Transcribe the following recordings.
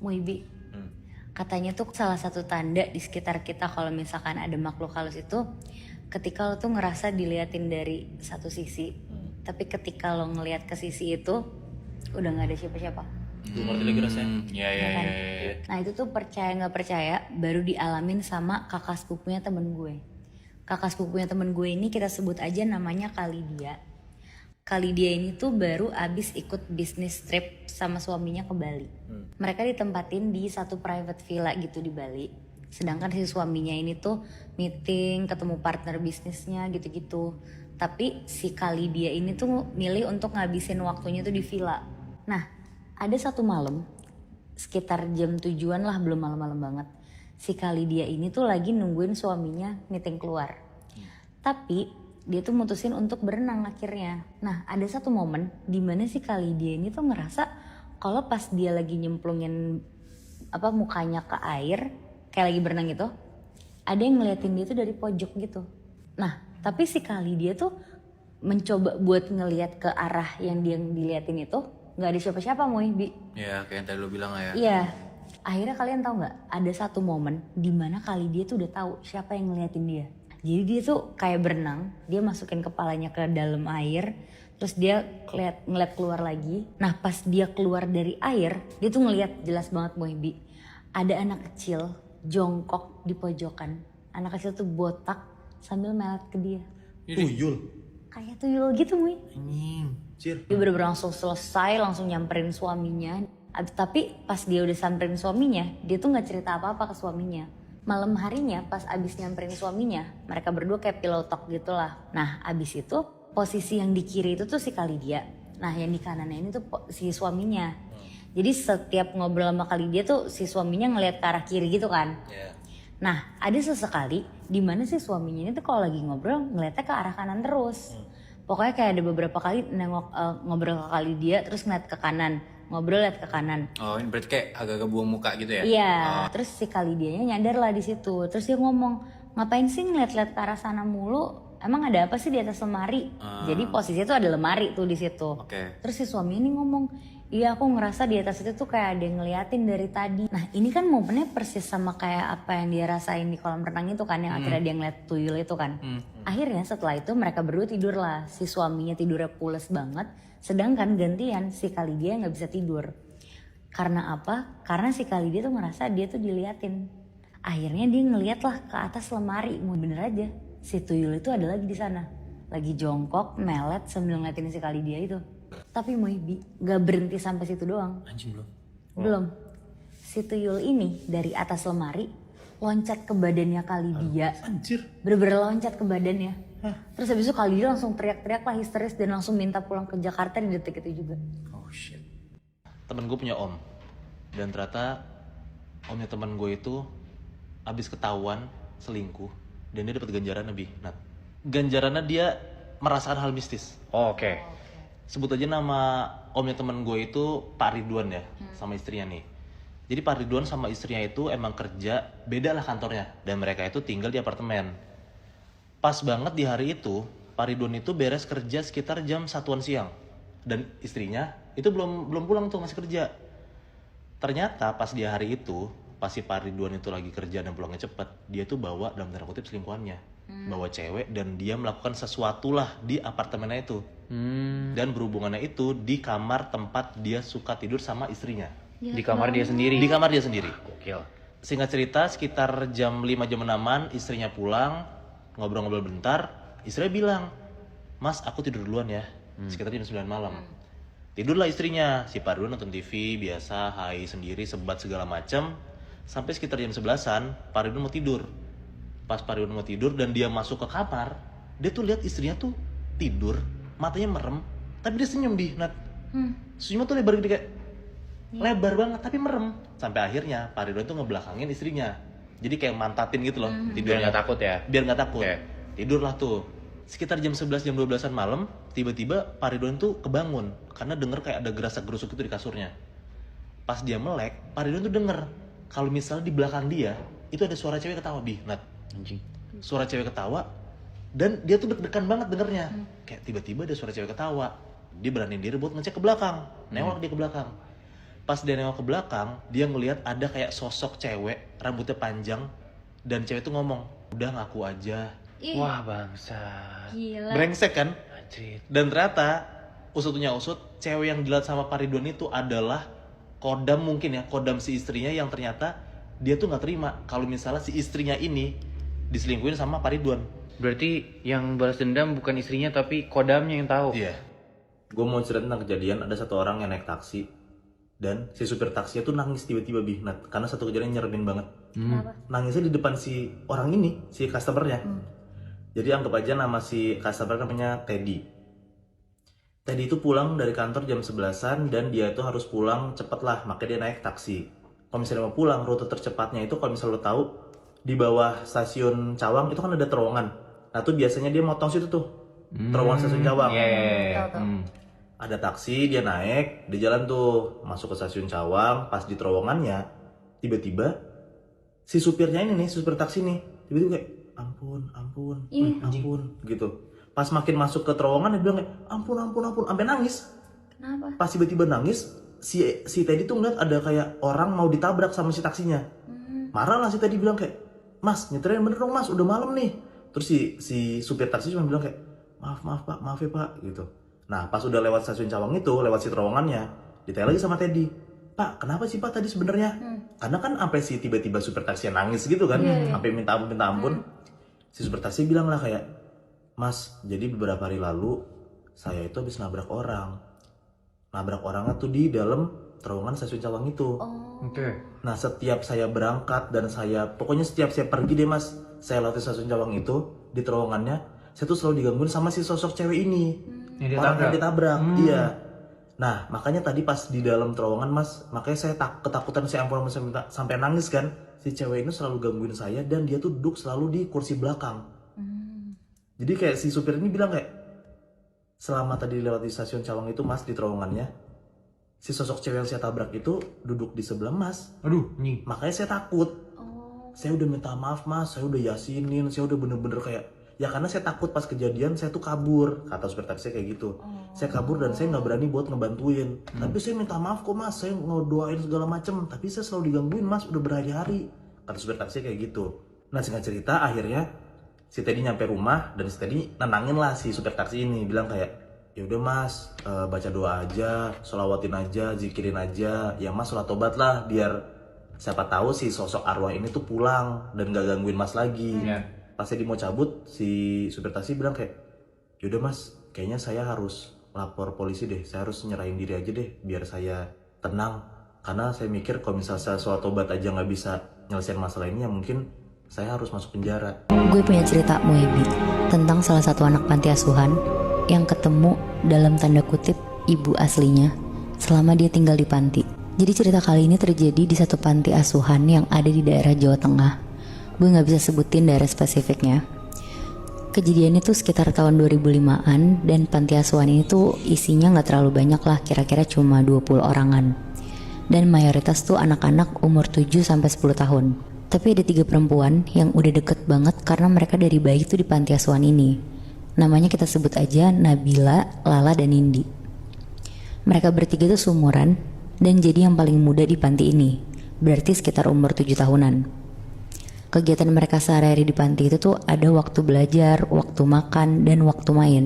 Muibi, katanya tuh salah satu tanda di sekitar kita kalau misalkan ada makhluk halus itu ketika lo tuh ngerasa diliatin dari satu sisi, tapi ketika lo ngelihat ke sisi itu udah nggak ada siapa-siapa. Gue ngerti lagi rasanya. Ya kan? Nah itu tuh percaya nggak percaya baru dialamin sama kakak sepupunya temen gue. Kakak sepupunya temen gue ini kita sebut aja namanya Kalidia. Kalidia ini tuh baru abis ikut bisnis trip sama suaminya ke Bali. Mereka ditempatin di satu private villa gitu di Bali. Sedangkan si suaminya ini tuh meeting, ketemu partner bisnisnya gitu-gitu. Tapi si Kalidia ini tuh milih untuk ngabisin waktunya tuh di villa. Nah, ada satu malam, sekitar jam 7-an lah, belum malam-malam banget. Si Kalidia ini tuh lagi nungguin suaminya meeting keluar. Tapi dia tuh mutusin untuk berenang akhirnya. Nah ada satu momen dimana si Kalidia ini tuh ngerasa kalau pas dia lagi nyemplungin mukanya ke air, kayak lagi berenang gitu, ada yang ngeliatin dia tuh dari pojok gitu. Nah tapi si Kalidia tuh mencoba buat ngeliat ke arah yang dia diliatin itu, nggak ada siapa-siapa Bi. Ya kayak yang tadi lo bilang lah ya. Iya. Akhirnya kalian tahu nggak? Ada satu momen dimana Kalidia tuh udah tahu siapa yang ngeliatin dia. Jadi dia tuh kayak berenang, dia masukin kepalanya ke dalam air, terus dia ngeliat keluar lagi. Nah pas dia keluar dari air, dia tuh ngeliat jelas banget Bi. Ada anak kecil jongkok di pojokan. Anak kecil tuh botak sambil melet ke dia. Tuyul. Kayak tuyul gitu Mui. Anjing. Cir. Dia bener-bener langsung selesai, langsung nyamperin suaminya. Tapi pas dia udah samperin suaminya, dia tuh gak cerita apa-apa ke suaminya. Malam harinya pas abis nyamperin suaminya, mereka berdua kayak pillow talk gitu lah. Nah abis itu posisi yang di kiri itu tuh si Kalidia. Nah yang di kanannya ini tuh si suaminya. Jadi setiap ngobrol sama Kalidia tuh si suaminya ngeliat ke arah kiri gitu kan. Nah ada sesekali dimana si suaminya ini tuh kalau lagi ngobrol ngeliatnya ke arah kanan terus. Pokoknya kayak ada beberapa kali nengok ngobrol ke Kalidia terus ngeliat ke kanan. Ngobrol liat ke kanan. Oh ini berarti kayak agak-agak buang muka gitu ya? Iya, terus si Kalidianya nyadar lah di situ. Terus dia ngomong, ngapain sih ngeliat-liat ke arah sana mulu? Emang ada apa sih di atas lemari? Jadi posisinya tuh ada lemari tuh di situ. Terus si suami ini ngomong, iya aku ngerasa di atas itu tuh kayak ada yang ngeliatin dari tadi. Nah ini kan momennya persis sama kayak apa yang dia rasain di kolam renang itu kan, yang akhirnya dia ngeliat tuyul itu kan. Akhirnya setelah itu mereka berdua tidur lah. Si suaminya tidurnya pules banget. Sedangkan gantian si Kalidia nggak bisa tidur. Karena apa? Karena si Kalidia tuh ngerasa dia tuh diliatin. Akhirnya dia ngeliat lah ke atas lemari. Mau bener aja, si tuyul itu ada lagi di sana. Lagi jongkok, melet sambil ngeliatin si Kalidia itu. Tapi Bi, nggak berhenti sampai situ doang. Anjing belum? Belum. Si tuyul ini dari atas lemari loncat ke badannya Kalidia. Anjir. Bener-bener loncat ke badannya. Terus habis itu Kalidia langsung teriak-teriak lah histeris dan langsung minta pulang ke Jakarta di detik itu juga. Oh shit. Temen gue punya om, dan ternyata omnya temen gue itu abis ketahuan selingkuh dan dia dapat ganjaran lebih. Nah, ganjarannya dia merasakan hal mistis. Oh, oke. Sebut aja nama omnya temen gue itu Pak Ridwan ya, sama istrinya nih. Jadi Pak Ridwan sama istrinya itu emang kerja, beda lah kantornya, dan mereka itu tinggal di apartemen. Pas banget di hari itu, Pak Ridwan itu beres kerja sekitar jam 1-an siang. Dan istrinya itu belum pulang tuh, masih kerja. Ternyata pas di hari itu, pas si Pak Ridwan itu lagi kerja dan pulangnya cepet, dia tuh bawa dalam tanda kutip selingkuhannya. Bawa cewek dan dia melakukan sesuatu lah di apartemennya itu. Dan berhubungannya itu di kamar tempat dia suka tidur sama istrinya. Di kamar dia sendiri? Di kamar dia sendiri. Gokil. Singkat cerita, sekitar jam 5 jam 6-an istrinya pulang, ngobrol-ngobrol bentar, istrinya bilang, "Mas, aku tidur duluan ya." Sekitar jam 9 malam. Tidurlah istrinya, si Pak Ridwan nonton TV biasa, hai sendiri, sebat segala macam. Sampai sekitar jam 11-an, Pak Ridwan mau tidur. Pas Pak Ridwan mau tidur dan dia masuk ke kamar, dia tuh lihat istrinya tuh tidur, matanya merem, tapi dia senyum Nat. Senyumnya tuh lebar gede kayak lebar banget tapi merem. Sampai akhirnya Pak Ridwan tuh ngebelakangin istrinya. Jadi kayak mantapin gitu loh Biar nggak takut ya? Biar nggak takut. Oke. Tidurlah tuh. Sekitar jam 11 jam 12-an malam, tiba-tiba Pak Ridwan tuh kebangun karena denger kayak ada gerasak-gerusuk itu di kasurnya. Pas dia melek, Pak Ridwan tuh denger kalau misalnya di belakang dia itu ada suara cewek ketawa Nat. Anjing. Suara cewek ketawa dan dia tuh deg-degan banget dengernya. Kayak tiba-tiba ada suara cewek ketawa. Dia beraniin diri buat ngecek ke belakang. Nengok dia ke belakang. Pas dia nengok ke belakang, dia ngelihat ada kayak sosok cewek, rambutnya panjang, dan cewek itu ngomong, udah ngaku aja. Ih, Wah bangsa. gila. Brengsek kan? Anjir. Dan ternyata, usutnya usut, cewek yang dilihat sama Pak Ridwan itu adalah kodam mungkin ya, kodam si istrinya yang ternyata dia tuh nggak terima kalau misalnya si istrinya ini diselingkuhin sama Pak Ridwan. Berarti yang balas dendam bukan istrinya tapi kodamnya yang tahu. Iya. Gue mau cerita tentang kejadian, ada satu orang yang naik taksi dan si supir taksinya tuh nangis tiba-tiba Nat, karena satu kejadian nyeremin banget. Kenapa? Nangisnya di depan si orang ini, si customernya. Jadi anggap aja nama si customer namanya Teddy. Teddy itu pulang dari kantor jam 11-an dan dia itu harus pulang cepet lah, makanya dia naik taksi. Kalau misalnya mau pulang, rute tercepatnya itu kalau misalnya lo tahu di bawah stasiun Cawang itu kan ada terowongan. Nah tuh biasanya dia motong situ tuh, terowongan stasiun Cawang. Iya. Tahu. Ada taksi, dia naik, di jalan tuh masuk ke stasiun Cawang, pas di terowongannya tiba-tiba si supirnya ini nih, supir taksi nih, tiba-tiba kayak ampun, Ih. ampun gitu. Pas makin masuk ke terowongan dia bilang kayak ampun, sampai nangis. Kenapa? Pas tiba-tiba nangis, si Teddy tuh ngeliat ada kayak orang mau ditabrak sama si taksinya. Marah lah si Teddy bilang kayak, "Mas, nyetirnya bener dong Mas, udah malam nih." Terus si supir taksi cuma bilang kayak, maaf Pak, maaf ya Pak," gitu. Nah pas udah lewat stasiun Cawang itu, lewat si terowongannya, ditanya lagi sama Teddy, "Pak, kenapa sih Pak tadi sebenarnya?" Karena kan sampai si tiba-tiba supir taksi nangis gitu kan, sampai minta ampun. Si supir taksi bilang lah kayak, "Mas, jadi beberapa hari lalu saya itu habis nabrak orang. Nabrak orangnya tuh di dalam terowongan stasiun Cawang itu. Oke. Nah setiap saya berangkat dan pokoknya setiap saya pergi deh Mas, saya lewat stasiun Cawang itu, di terowongannya, saya tuh selalu digangguin sama si sosok cewek ini. Yang Orang yang ditabrak, iya. Nah makanya tadi pas di dalam terowongan Mas, makanya saya ketakutan, saya ampun sampai nangis kan. Si cewek ini selalu gangguin saya dan dia tuh duduk selalu di kursi belakang. Jadi kayak si supir ini bilang kayak, selama tadi lewat di stasiun Cawang itu Mas, di terowongannya, si sosok cewek yang saya tabrak itu duduk di sebelah Mas. Aduh, nih. Makanya saya takut. Saya udah minta maaf Mas, saya udah yasinin, saya udah bener-bener kayak, ya karena saya takut pas kejadian saya tuh kabur, kata supir taksi kayak gitu. Saya kabur dan saya nggak berani buat ngebantuin. Tapi saya minta maaf kok Mas, saya ngedoain segala macem, tapi saya selalu digangguin Mas, udah berhari-hari, kata supir taksi kayak gitu. Nah singkat cerita akhirnya si Teddy nyampe rumah dan si Teddy nenangin lah si supir taksi ini, bilang kayak, "Ya udah Mas, baca doa aja, sholawatin aja, zikirin aja, ya Mas sholat tobat lah biar siapa tahu si sosok arwah ini tuh pulang dan gak gangguin Mas lagi." Pas Teddy mau cabut, si supir taksi bilang kayak, "Yaudah Mas, kayaknya saya harus lapor polisi deh, saya harus nyerahin diri aja deh biar saya tenang, karena saya mikir kalau misalnya saya sholat tobat aja nggak bisa nyelesain masalah ini, ya mungkin saya harus masuk penjara." Gue punya cerita Moebi tentang salah satu anak panti asuhan yang ketemu dalam tanda kutip ibu aslinya selama dia tinggal di panti. Jadi cerita kali ini terjadi di satu panti asuhan yang ada di daerah Jawa Tengah. Gue gak bisa sebutin daerah spesifiknya. Kejadian itu sekitar tahun 2005-an dan panti asuhan ini tuh isinya gak terlalu banyak lah, kira-kira cuma 20 orangan. Dan mayoritas tuh anak-anak umur 7-10 tahun. Tapi ada 3 perempuan yang udah deket banget karena mereka dari bayi tuh di panti asuhan ini. Namanya kita sebut aja Nabila, Lala, dan Nindi. Mereka bertiga tuh seumuran dan jadi yang paling muda di panti ini. Berarti sekitar umur 7 tahunan. Kegiatan mereka sehari-hari di panti itu tuh ada waktu belajar, waktu makan, dan waktu main.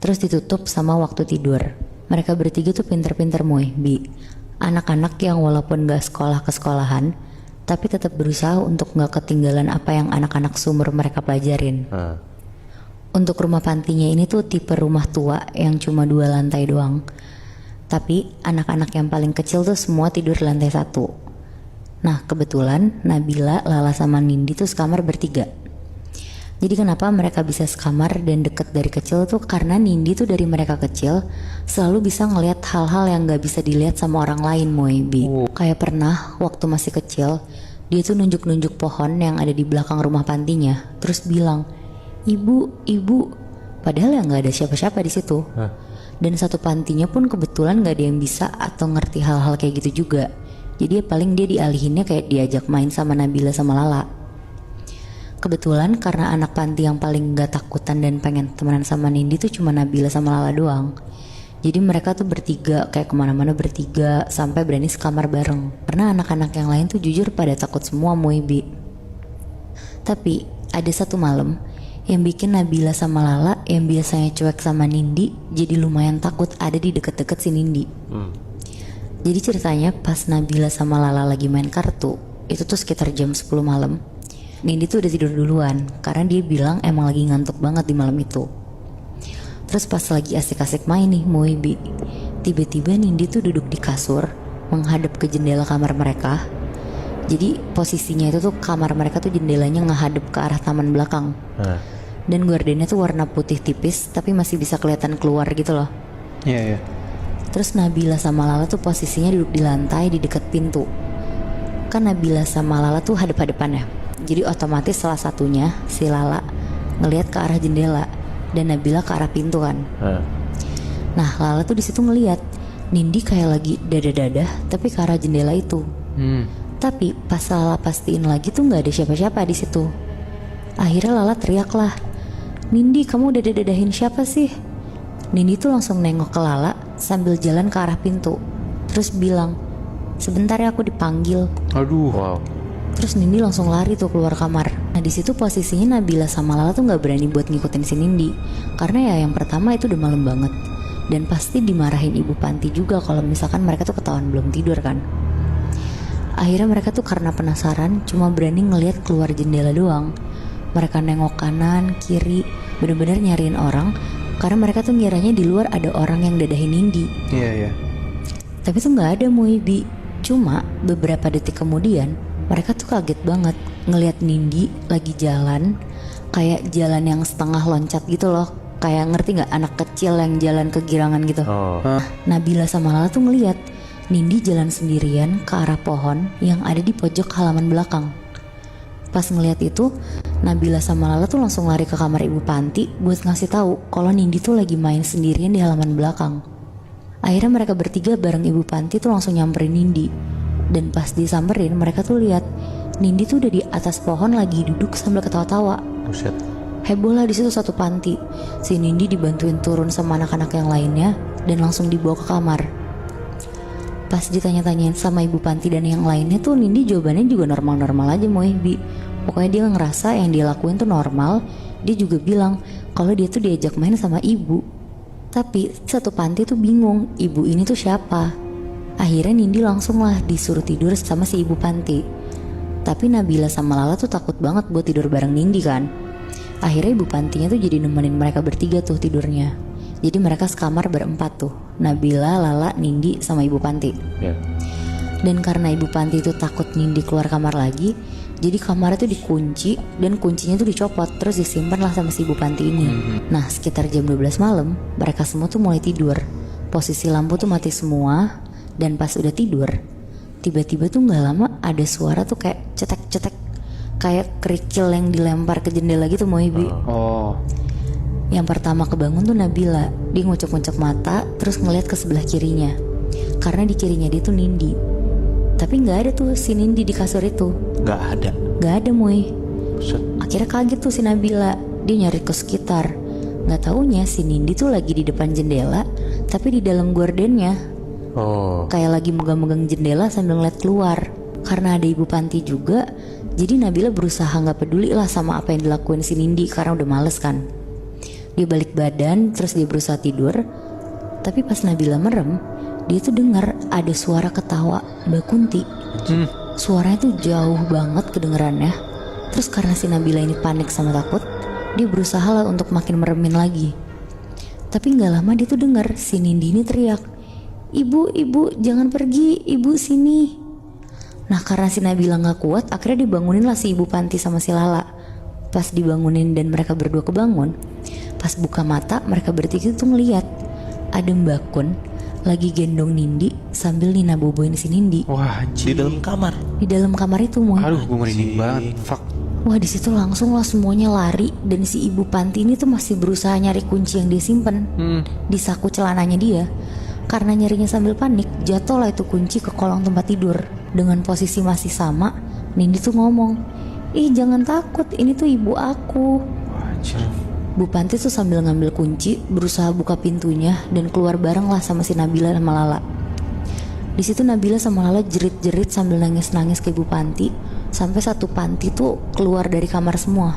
Terus ditutup sama waktu tidur. Mereka bertiga tuh pinter-pinter Bi. Anak-anak yang walaupun gak sekolah ke sekolahan, tapi tetap berusaha untuk gak ketinggalan apa yang anak-anak seumur mereka pelajarin. Untuk rumah pantinya ini tuh tipe rumah tua yang cuma 2 lantai doang. Tapi anak-anak yang paling kecil tuh semua tidur di lantai 1. Nah kebetulan Nabila, Lala, sama Nindi tuh sekamar bertiga. Jadi kenapa mereka bisa sekamar dan deket dari kecil tuh karena Nindi tuh dari mereka kecil selalu bisa ngelihat hal-hal yang gak bisa dilihat sama orang lain Bi. Kayak pernah waktu masih kecil dia tuh nunjuk-nunjuk pohon yang ada di belakang rumah pantinya, terus bilang, Ibu, padahal ya gak ada siapa-siapa di situ. Dan satu pantinya pun kebetulan gak ada yang bisa atau ngerti hal-hal kayak gitu juga. Jadi paling dia dialihinnya kayak diajak main sama Nabila sama Lala. Kebetulan karena anak panti yang paling gak takutan dan pengen temenan sama Nindi tuh cuma Nabila sama Lala doang. Jadi mereka tuh bertiga, kayak kemana-mana bertiga, sampai berani sekamar bareng. Karena anak-anak yang lain tuh jujur pada takut semua Moebi. Tapi ada satu malam yang bikin Nabila sama Lala yang biasanya cuek sama Nindi jadi lumayan takut ada di deket-deket si Nindi. Jadi ceritanya pas Nabila sama Lala lagi main kartu, itu tuh sekitar jam 10 malam. Nindi tuh udah tidur duluan karena dia bilang emang lagi ngantuk banget di malam itu. Terus pas lagi asik-asik main nih Moebi, tiba-tiba Nindi tuh duduk di kasur menghadap ke jendela kamar mereka. Jadi posisinya itu tuh kamar mereka tuh jendelanya ngehadap ke arah taman belakang. Dan gordennya tuh warna putih tipis tapi masih bisa kelihatan keluar gitu loh. Iya. Terus Nabila sama Lala tuh posisinya duduk di lantai di dekat pintu. Kan Nabila sama Lala tuh hadap-hadapan ya. Jadi otomatis salah satunya si Lala ngelihat ke arah jendela dan Nabila ke arah pintu kan. Nah Lala tuh di situ ngelihat Nindi kayak lagi dadah-dadah tapi ke arah jendela itu. Tapi pas Lala pastiin lagi tuh nggak ada siapa-siapa di situ. Akhirnya Lala teriak lah, Nindi kamu dadah-dadahin siapa sih? Nindi tuh langsung nengok ke Lala sambil jalan ke arah pintu. Terus bilang, sebentar ya aku dipanggil. Aduh. Wow. Terus Nindi langsung lari tuh keluar kamar. Nah di situ posisinya Nabila sama Lala tuh nggak berani buat ngikutin si Nindi karena ya yang pertama itu udah malam banget dan pasti dimarahin ibu panti juga kalau misalkan mereka tuh ketahuan belum tidur kan. Akhirnya mereka tuh karena penasaran cuma berani ngelihat keluar jendela doang. Mereka nengok kanan kiri bener-bener nyariin orang karena mereka tuh ngiranya di luar ada orang yang dadahin Nindi. Iya. Tapi tuh nggak ada Moebi. Cuma beberapa detik kemudian mereka tuh kaget banget ngelihat Nindi lagi jalan kayak jalan yang setengah loncat gitu loh. Kayak ngerti gak anak kecil yang jalan kegirangan gitu. Nabila sama Lala tuh ngelihat Nindi jalan sendirian ke arah pohon yang ada di pojok halaman belakang. Pas ngelihat itu Nabila sama Lala tuh langsung lari ke kamar ibu panti buat ngasih tahu kalau Nindi tuh lagi main sendirian di halaman belakang. Akhirnya mereka bertiga bareng ibu panti tuh langsung nyamperin Nindi. Dan pas disamperin mereka tuh lihat Nindi tuh udah di atas pohon lagi duduk sambil ketawa-tawa. Buset. Heboh lah di situ satu panti. Si Nindi dibantuin turun sama anak-anak yang lainnya dan langsung dibawa ke kamar. Pas ditanya-tanyain sama ibu panti dan yang lainnya tuh Nindi jawabannya juga normal-normal aja Moebi. Pokoknya dia ngerasa yang dia lakuin tuh normal. Dia juga bilang kalau dia tuh diajak main sama ibu. Tapi satu panti tuh bingung ibu ini tuh siapa. Akhirnya Nindi langsung lah disuruh tidur sama si ibu panti. Tapi Nabila sama Lala tuh takut banget buat tidur bareng Nindi kan. Akhirnya ibu pantinya tuh jadi nemenin mereka bertiga tuh tidurnya. Jadi mereka sekamar berempat tuh, Nabila, Lala, Nindi sama ibu panti. Dan karena ibu panti itu takut Nindi keluar kamar lagi, jadi kamarnya tuh dikunci dan kuncinya tuh dicopot terus disimpan lah sama si ibu panti ini. Nah sekitar jam 12 malam mereka semua tuh mulai tidur. Posisi lampu tuh mati semua. Dan pas udah tidur, tiba-tiba tuh gak lama ada suara tuh kayak cetek-cetek, kayak kerikil yang dilempar ke jendela gitu Moebi. Yang pertama kebangun tuh Nabila. Dia ngucek-ngucek mata terus ngeliat ke sebelah kirinya karena di kirinya dia tuh Nindi. Tapi gak ada tuh si Nindi di kasur itu. Gak ada Moe. Akhirnya kaget tuh si Nabila. Dia nyari ke sekitar. Gak taunya si Nindi tuh lagi di depan jendela tapi di dalam gordennya. Kayak lagi megang-megang jendela sambil ngeliat keluar. Karena ada ibu panti juga, jadi Nabila berusaha gak peduli lah sama apa yang dilakuin si Nindi karena udah males kan. Dia balik badan terus dia berusaha tidur. Tapi pas Nabila merem, dia tuh dengar ada suara ketawa Mbak Kunti. Suaranya tuh jauh banget kedengerannya. Terus karena si Nabila ini panik sama takut, dia berusaha lah untuk makin meremin lagi. Tapi gak lama dia tuh dengar si Nindi ini teriak, Ibu, jangan pergi, ibu sini. Nah karena si Nabila gak kuat, akhirnya dibangunin lah si ibu panti sama si Lala. Pas dibangunin dan mereka berdua kebangun, pas buka mata mereka bertiga tuh ngeliat ada Mbak Kun lagi gendong Nindi sambil Nina boboin si Nindi. Wah Di dalam kamar. Di dalam kamar itu Moe. Aduh gue merinding banget. Fuck. Wah di situ langsung lah semuanya lari dan si ibu panti ini tuh masih berusaha nyari kunci yang dia simpen di saku celananya dia. Karena nyarinya sambil panik, jatuhlah itu kunci ke kolong tempat tidur. Dengan posisi masih sama, Nindi tuh ngomong, "Ih jangan takut, ini tuh ibu aku." Bu Panti tuh sambil ngambil kunci, berusaha buka pintunya dan keluar bareng lah sama si Nabila sama Lala. Di situ Nabila sama Lala jerit-jerit sambil nangis-nangis ke Ibu Panti, sampai satu panti tuh keluar dari kamar semua.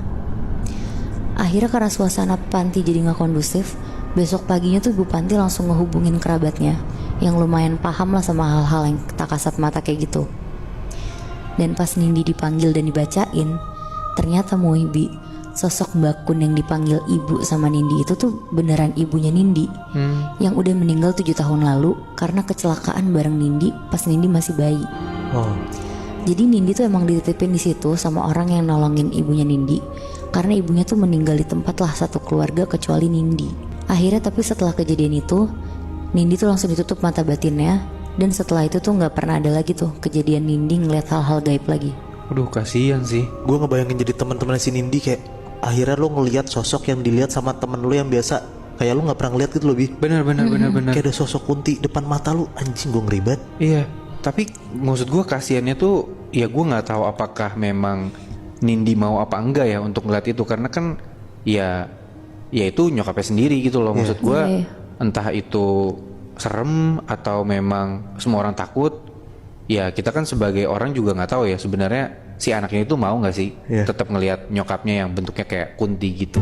Akhirnya karena suasana panti jadi nggak kondusif, besok paginya tuh Ibu Panti langsung ngehubungin kerabatnya yang lumayan paham lah sama hal-hal yang tak kasat mata kayak gitu. Dan pas Nindi dipanggil dan dibacain, ternyata Moibi, sosok Mbak Kun yang dipanggil ibu sama Nindi itu tuh beneran ibunya Nindi yang udah meninggal 7 tahun lalu karena kecelakaan bareng Nindi pas Nindi masih bayi. Jadi Nindi tuh emang dititipin di situ sama orang yang nolongin ibunya Nindi karena ibunya tuh meninggal di tempat lah satu keluarga kecuali Nindi. Akhirnya tapi setelah kejadian itu Nindi tuh langsung ditutup mata batinnya dan setelah itu tuh nggak pernah ada lagi tuh kejadian Nindi ngeliat hal-hal gaib lagi. Aduh kasihan sih. Gue ngebayangin jadi teman-teman si Nindi kayak akhirnya lo ngelihat sosok yang dilihat sama temen lo yang biasa kayak lo nggak pernah ngeliat gitu loh, Bi. Benar. Kayak ada sosok Kunti depan mata lo, anjing gue ngeribet. Iya, tapi maksud gue kasihannya tuh ya gue nggak tahu apakah memang Nindi mau apa enggak ya untuk ngeliat itu karena kan ya itu nyokapnya sendiri gitu loh. Maksud gue entah itu serem atau memang semua orang takut, ya kita kan sebagai orang juga nggak tahu ya sebenarnya si anaknya itu mau nggak sih tetap ngelihat nyokapnya yang bentuknya kayak Kunti gitu.